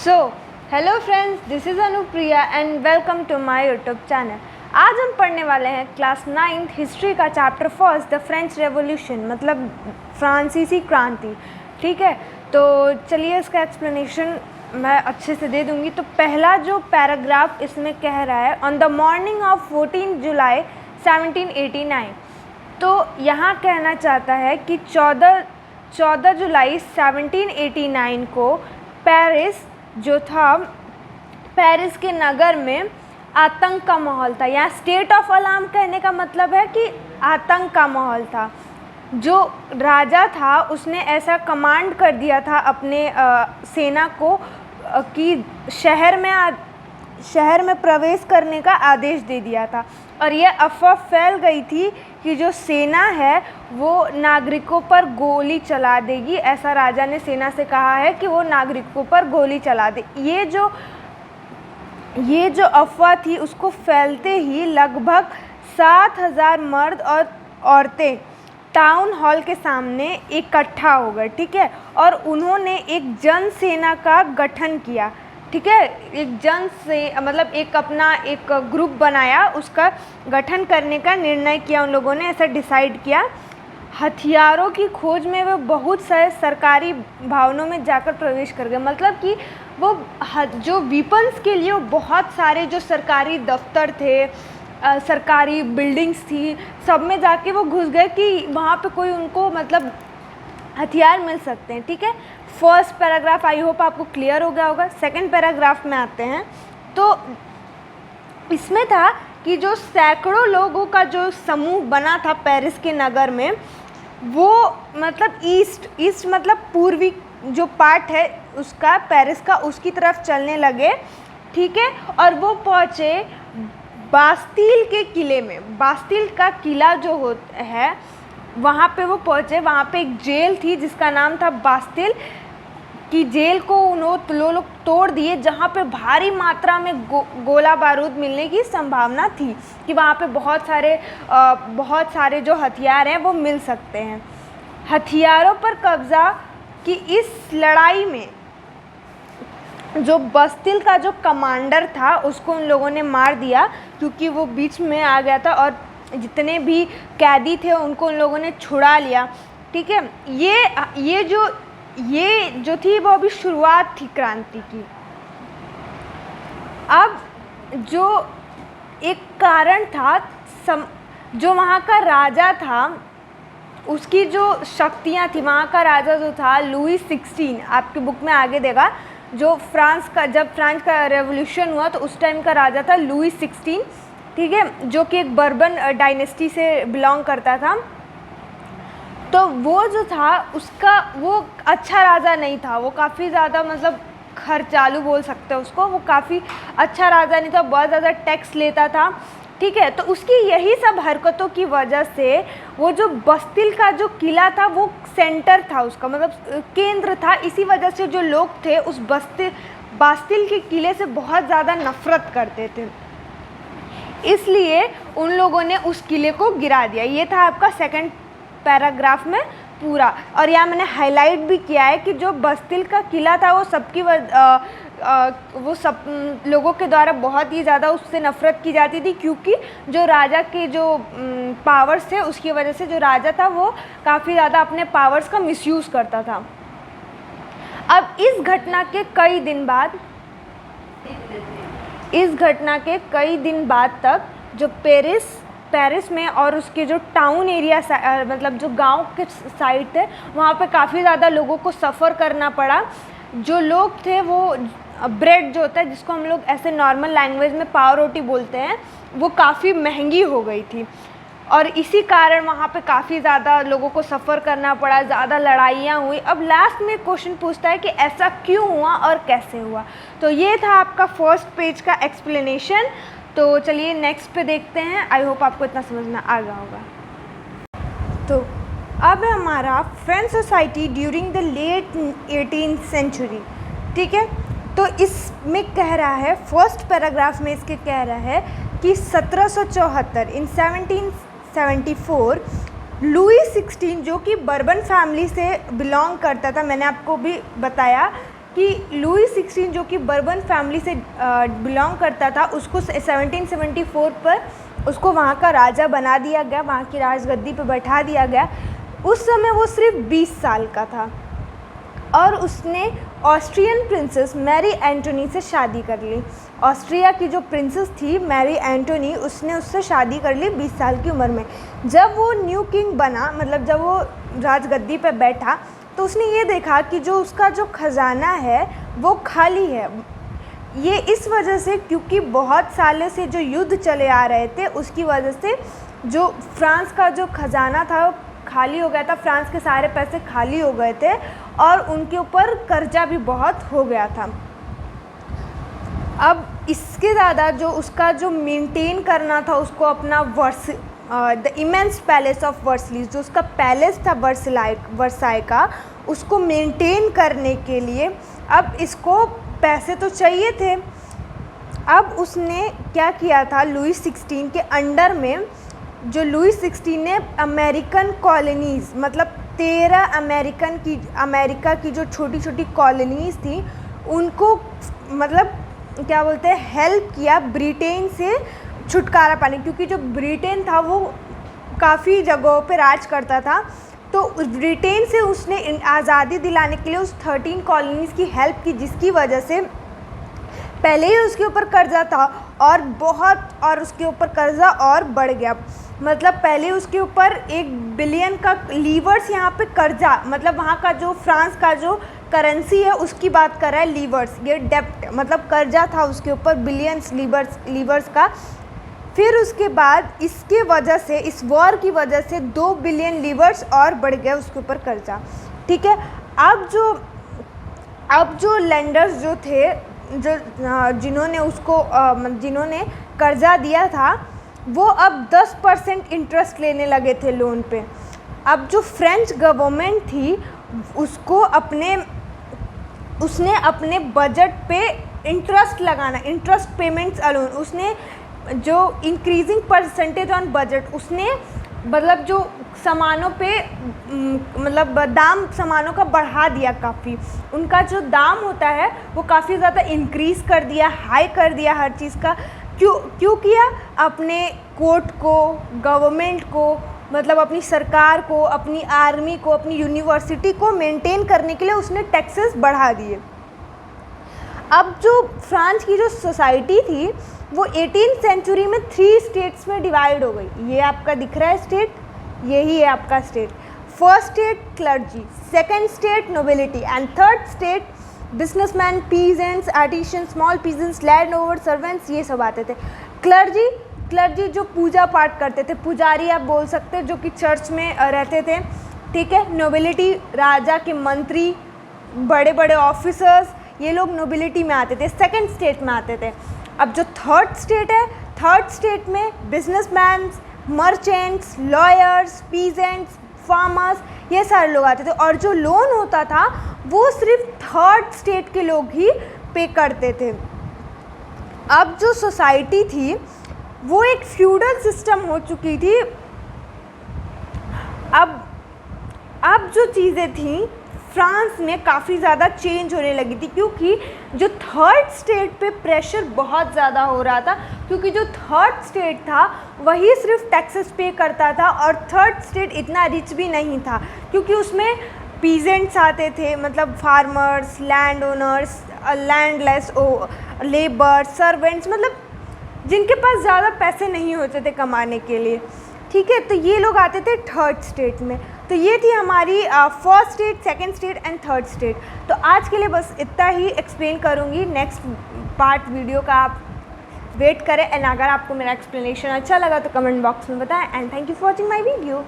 So hello friends, this is Anupriya and welcome to my YouTube channel. आज हम पढ़ने वाले हैं क्लास 9th हिस्ट्री का chapter first, the French revolution, मतलब फ्रांसीसी क्रांति। ठीक है, तो चलिए इसका एक्सप्लेनेशन मैं अच्छे से दे दूंगी। तो पहला जो पैराग्राफ इसमें कह रहा है, ऑन द मॉर्निंग ऑफ 14 जुलाई 1789। तो यहाँ कहना चाहता है कि 14 जुलाई 1789 को पेरिस जो था, पेरिस के नगर में आतंक का माहौल था। यहाँ स्टेट ऑफ अलार्म कहने का मतलब है कि आतंक का माहौल था। जो राजा था उसने ऐसा कमांड कर दिया था अपने सेना को कि शहर में प्रवेश करने का आदेश दे दिया था। और यह अफवाह फैल गई थी कि जो सेना है वो नागरिकों पर गोली चला देगी। ऐसा राजा ने सेना से कहा है कि वो नागरिकों पर गोली चला दे। ये जो अफवाह थी उसको फैलते ही लगभग 7,000 मर्द और औरतें टाउन हॉल के सामने इकट्ठा हो गए। ठीक है, और उन्होंने एक जन सेना का गठन किया। ठीक है, एक ग्रुप बनाया, उसका गठन करने का निर्णय किया। उन लोगों ने ऐसा डिसाइड किया। हथियारों की खोज में वे बहुत सारे सरकारी भवनों में जाकर प्रवेश कर गए। मतलब कि वो जो वीपन्स के लिए वो बहुत सारे जो सरकारी दफ्तर थे, सरकारी बिल्डिंग्स थी, सब में जाके वो घुस गए कि वहाँ पे कोई उनको मतलब हथियार मिल सकते हैं। ठीक है, फर्स्ट पैराग्राफ आई होप आपको क्लियर हो गया होगा। सेकंड पैराग्राफ में आते हैं। तो इसमें था कि जो सैकड़ों लोगों का जो समूह बना था पेरिस के नगर में, वो मतलब ईस्ट मतलब पूर्वी जो पार्ट है उसका, पेरिस का, उसकी तरफ चलने लगे। ठीक है, और वो पहुँचे बास्तील के किले में। बास्तील का किला जो है वहाँ पे वो पहुँचे। वहाँ पे एक जेल थी जिसका नाम था बास्तील की जेल को लोग तोड़ दिए, जहाँ पे भारी मात्रा में गोला बारूद मिलने की संभावना थी कि वहाँ पे बहुत सारे जो हथियार हैं वो मिल सकते हैं। हथियारों पर कब्जा की इस लड़ाई में जो बास्तील का जो कमांडर था उसको उन लोगों ने मार दिया, क्योंकि वो बीच में आ गया था और जितने भी कैदी थे उनको उन लोगों ने छुड़ा लिया। ठीक है, ये जो थी वो अभी शुरुआत थी क्रांति की। अब जो एक कारण था, जो वहाँ का राजा था उसकी जो शक्तियाँ थी, वहाँ का राजा जो था लुई 16, आपके बुक में आगे देगा, जब फ्रांस का रेवोल्यूशन हुआ तो उस टाइम का राजा था लुई 16। ठीक है, जो कि एक बर्बन डायनेस्टी से बिलोंग करता था। तो वो जो था वो अच्छा राजा नहीं था। वो काफ़ी ज़्यादा मतलब खर्चालू बोल सकते हैं उसको। वो काफ़ी अच्छा राजा नहीं था, बहुत ज़्यादा टैक्स लेता था। ठीक है, तो उसकी यही सब हरकतों की वजह से वो जो बास्तील का जो किला था वो सेंटर था उसका, मतलब केंद्र था। इसी वजह से जो लोग थे उस बास्तील के किले से बहुत ज़्यादा नफरत करते थे, इसलिए उन लोगों ने उस किले को गिरा दिया। ये था आपका सेकंड पैराग्राफ में पूरा। और यहाँ मैंने हाईलाइट भी किया है कि जो बास्तील का किला था वो सब लोगों के द्वारा बहुत ही ज़्यादा उससे नफ़रत की जाती थी, क्योंकि जो राजा के जो पावर्स थे उसकी वजह से जो राजा था वो काफ़ी ज़्यादा अपने पावर्स का मिसयूज़ करता था। अब इस घटना के कई दिन बाद तक जो पेरिस में और उसके जो टाउन एरिया मतलब जो गांव के साइड थे वहाँ पे काफ़ी ज़्यादा लोगों को सफ़र करना पड़ा। जो लोग थे वो ब्रेड जो होता है, जिसको हम लोग ऐसे नॉर्मल लैंग्वेज में पाव रोटी बोलते हैं, वो काफ़ी महंगी हो गई थी। और इसी कारण वहाँ पे काफ़ी ज़्यादा लोगों को सफ़र करना पड़ा, ज़्यादा लड़ाइयाँ हुई। अब लास्ट में क्वेश्चन पूछता है कि ऐसा क्यों हुआ और कैसे हुआ। तो ये था आपका फर्स्ट पेज का एक्सप्लेनेशन। तो चलिए नेक्स्ट पे देखते हैं। आई होप आपको इतना समझ में आ गया होगा। तो अब है हमारा French society during the late 18th century. ठीक है, तो इसमें कह रहा है, फर्स्ट पैराग्राफ में इसके कह रहा है कि 1774 इन 1774 लुई 16 जो कि बर्बन फैमिली से बिलोंग करता था, मैंने आपको भी बताया कि लुई 16 जो कि बर्बन फैमिली से बिलोंग करता था, उसको 1774 पर उसको वहाँ का राजा बना दिया गया, वहाँ की राजगद्दी पे बैठा दिया गया। उस समय वो सिर्फ 20 साल का था और उसने ऑस्ट्रियन प्रिंसेस मैरी एंटोनी से शादी कर ली। ऑस्ट्रिया की जो प्रिंसेस थी मैरी एंटोनी, उसने उससे शादी कर ली 20 साल की उम्र में। जब वो न्यू किंग बना, मतलब जब वो राजगद्दी पे बैठा, तो उसने ये देखा कि जो उसका जो खजाना है वो खाली है। ये इस वजह से क्योंकि बहुत सालों से जो युद्ध चले आ रहे थे उसकी वजह से जो फ्रांस का जो खजाना था वो खाली हो गया था, फ्रांस के सारे पैसे खाली हो गए थे और उनके ऊपर कर्जा भी बहुत हो गया था। अब इसके ज़्यादा जो उसका जो मेंटेन करना था उसको अपना द इमेंस पैलेस ऑफ वर्सलीज, जो उसका पैलेस था वर्साई का, उसको मेंटेन करने के लिए अब इसको पैसे तो चाहिए थे। अब उसने क्या किया था, लुई 16 के अंडर में जो लुई 16 ने अमेरिकन कॉलोनीज़, मतलब 13 अमेरिका की जो छोटी छोटी कॉलोनीज़ थी उनको मतलब क्या बोलते हैं हेल्प किया ब्रिटेन से छुटकारा पाने, क्योंकि जो ब्रिटेन था वो काफ़ी जगहों पे राज करता था। तो ब्रिटेन से उसने आज़ादी दिलाने के लिए उस 13 कॉलोनीज़ की हेल्प की, जिसकी वजह से पहले ही उसके ऊपर कर्ज़ा था और उसके ऊपर कर्ज़ा और बढ़ गया। मतलब पहले उसके ऊपर 1 बिलियन का लीवर्स यहाँ पे कर्ज़ा, मतलब वहाँ का जो फ्रांस का जो करेंसी है उसकी बात कर रहा है लीवर्स, ये डेप्ट मतलब कर्जा था उसके ऊपर बिलियंस लीवर्स का। फिर उसके बाद इसके वजह से, इस वॉर की वजह से 2 बिलियन लीवर्स और बढ़ गया उसके ऊपर कर्जा। ठीक है, अब जो लेंडर्स जो थे, जो जिन्होंने कर्जा दिया था, वो अब 10% इंटरेस्ट लेने लगे थे लोन पे। अब जो फ्रेंच गवर्नमेंट थी उसने अपने बजट पे इंटरेस्ट पेमेंट्स अलोन, उसने जो इंक्रीजिंग परसेंटेज ऑन बजट, उसने मतलब जो सामानों पे मतलब दाम सामानों का बढ़ा दिया, काफ़ी उनका जो दाम होता है वो काफ़ी ज़्यादा इंक्रीज़ कर दिया, हाई कर दिया हर चीज़ का। क्यों किया? अपने कोर्ट को, गवर्नमेंट को, मतलब अपनी सरकार को, अपनी आर्मी को, अपनी यूनिवर्सिटी को मेंटेन करने के लिए उसने टैक्सेस बढ़ा दिए। अब जो फ्रांस की जो सोसाइटी थी वो 18th सेंचुरी में 3 स्टेट्स में डिवाइड हो गई। ये आपका दिख रहा है स्टेट, यही है आपका state. First state clergy, second state nobility and third state businessman, peasants, artisan, small peasants, land over servants, ये सब आते थे। क्लर्जी जो पूजा पाठ करते थे, पुजारी आप बोल सकते हैं, जो कि चर्च में रहते थे। ठीक है, नोबिलिटी राजा के मंत्री, बड़े बड़े ऑफिसर्स, ये लोग नोबिलिटी में आते थे, सेकंड स्टेट में आते थे। अब जो थर्ड स्टेट है, थर्ड स्टेट में businessman, merchants, lawyers, peasants, farmers, ये सारे लोग आते थे। और जो लोन होता था वो सिर्फ थर्ड स्टेट के लोग ही पे करते थे। अब जो सोसाइटी थी वो एक फ्यूडल सिस्टम हो चुकी थी। अब जो चीज़ें थी फ्रांस में काफ़ी ज़्यादा चेंज होने लगी थी, क्योंकि जो थर्ड स्टेट पे प्रेशर बहुत ज़्यादा हो रहा था, क्योंकि जो थर्ड स्टेट था वही सिर्फ टैक्सेस पे करता था और थर्ड स्टेट इतना रिच भी नहीं था, क्योंकि उसमें पीजेंट्स आते थे, मतलब farmers, land owners, landless labour, servants, मतलब जिनके पास ज़्यादा पैसे नहीं होते थे कमाने के लिए। ठीक है, तो ये लोग आते थे थर्ड स्टेट में। तो ये थी हमारी first state, second state and third state. तो आज के लिए बस इतना ही एक्सप्लेन करूँगी, नेक्स्ट पार्ट वीडियो का आप वेट करें। एंड अगर आपको मेरा एक्सप्लेनेशन अच्छा लगा तो कमेंट बॉक्स में बताएं। And thank you for watching my video.